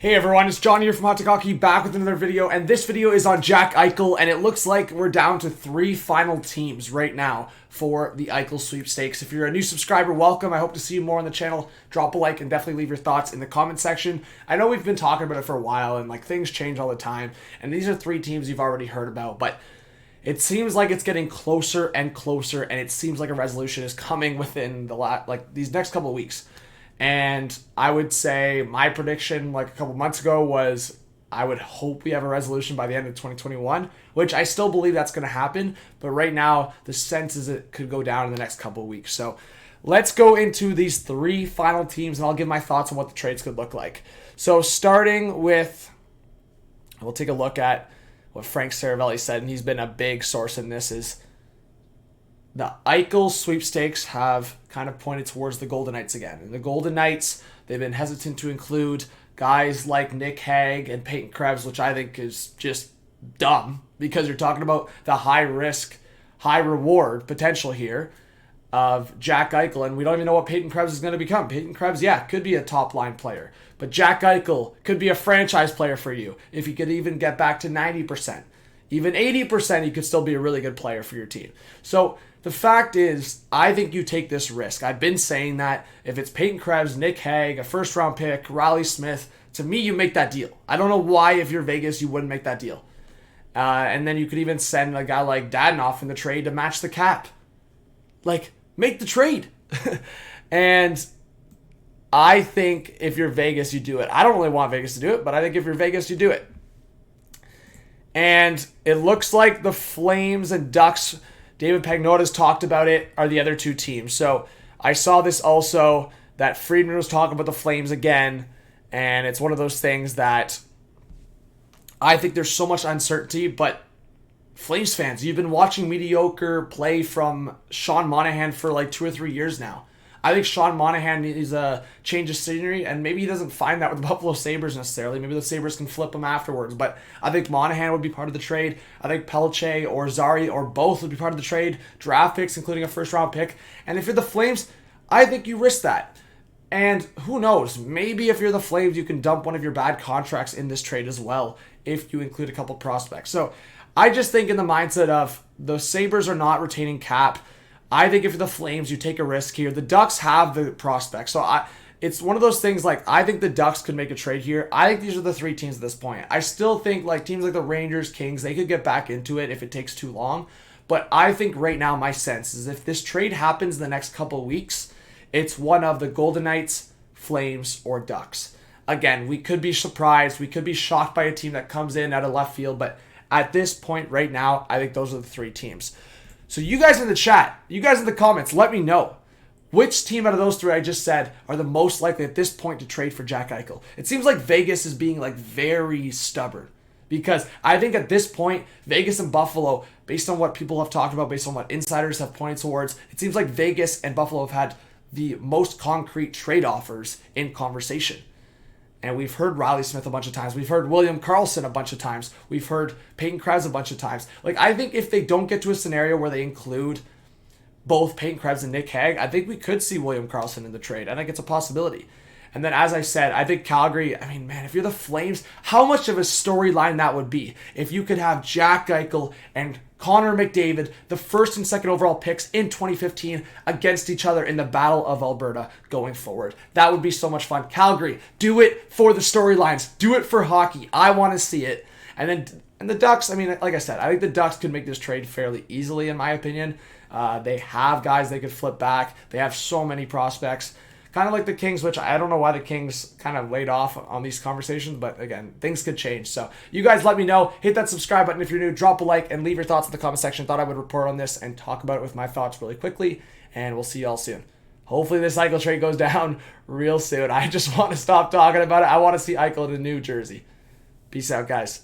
Hey everyone, it's John here from Hot Take Hockey, back with another video, and this video is on Jack Eichel, and it looks like we're down to 3 final teams right now for the Eichel sweepstakes. If you're a new subscriber, welcome. I hope to see you more on the channel. Drop a like and definitely leave your thoughts in the comment section. I know we've been talking about it for a while, and things change all the time, and these are 3 teams you've already heard about, but it seems like it's getting closer and closer, and it seems like a resolution is coming within the these next couple of weeks. And I would say my prediction a couple months ago was I would hope we have a resolution by the end of 2021, which I still believe that's going to happen. But right now, the sense is it could go down in the next couple of weeks. So let's go into these 3 final teams, and I'll give my thoughts on what the trades could look like. So starting with, we'll take a look at what Frank Saravelli said, and he's been a big source in this, is the Eichel sweepstakes have kind of pointed towards the Golden Knights again. And the Golden Knights, they've been hesitant to include guys like Nick Hague and Peyton Krebs, which I think is just dumb because you're talking about the high risk, high reward potential here of Jack Eichel, and we don't even know what Peyton Krebs is going to become. Peyton Krebs, yeah, could be a top line player, but Jack Eichel could be a franchise player for you if he could even get back to 90%. Even 80%, he could still be a really good player for your team. So the fact is, I think you take this risk. I've been saying that if it's Peyton Krebs, Nick Hague, a first-round pick, Riley Smith, to me, you make that deal. I don't know why, if you're Vegas, you wouldn't make that deal. And then you could even send a guy like Dadonov in the trade to match the cap. Make the trade. And I think if you're Vegas, you do it. I don't really want Vegas to do it, but I think if you're Vegas, you do it. And it looks like the Flames and Ducks, David Pagnotta's talked about it, are the other 2 teams. So I saw this also, that Friedman was talking about the Flames again, and it's one of those things that I think there's so much uncertainty, but Flames fans, you've been watching mediocre play from Sean Monahan for 2 or 3 years now. I think Sean Monahan needs a change of scenery, and maybe he doesn't find that with the Buffalo Sabres necessarily. Maybe the Sabres can flip him afterwards, but I think Monahan would be part of the trade. I think Pelche or Zari or both would be part of the trade. Draft picks, including a first-round pick. And if you're the Flames, I think you risk that. And who knows, maybe if you're the Flames, you can dump one of your bad contracts in this trade as well if you include a couple prospects. So I just think in the mindset of the Sabres are not retaining cap. I think if you're the Flames, you take a risk here. The Ducks have the prospects. So it's one of those things I think the Ducks could make a trade here. I think these are the 3 teams at this point. I still think teams like the Rangers, Kings, they could get back into it if it takes too long. But I think right now my sense is if this trade happens in the next couple of weeks, it's one of the Golden Knights, Flames, or Ducks. Again, we could be surprised. We could be shocked by a team that comes in out of left field. But at this point right now, I think those are the 3 teams. So you guys in the chat, you guys in the comments, let me know which team out of those 3 I just said are the most likely at this point to trade for Jack Eichel. It seems like Vegas is being very stubborn because I think at this point, Vegas and Buffalo, based on what people have talked about, based on what insiders have pointed towards, it seems like Vegas and Buffalo have had the most concrete trade offers in conversation. And we've heard Riley Smith a bunch of times. We've heard William Karlsson a bunch of times. We've heard Peyton Krebs a bunch of times. I think if they don't get to a scenario where they include both Peyton Krebs and Nick Hague, I think we could see William Karlsson in the trade. I think it's a possibility. And then, as I said, I think Calgary, if you're the Flames, how much of a storyline that would be if you could have Jack Eichel and Connor McDavid, the 1st and 2nd overall picks in 2015, against each other in the Battle of Alberta going forward. That would be so much fun. Calgary, do it for the storylines. Do it for hockey. I want to see it. And the Ducks, like I said, I think the Ducks could make this trade fairly easily, in my opinion. They have guys they could flip back. They have so many prospects. Kind of like the Kings, which I don't know why the Kings kind of laid off on these conversations, but again, things could change. So you guys let me know. Hit that subscribe button if you're new. Drop a like and leave your thoughts in the comment section. Thought I would report on this and talk about it with my thoughts really quickly, and we'll see you all soon. Hopefully this Eichel trade goes down real soon. I just want to stop talking about it. I want to see Eichel in a new jersey. Peace out, guys.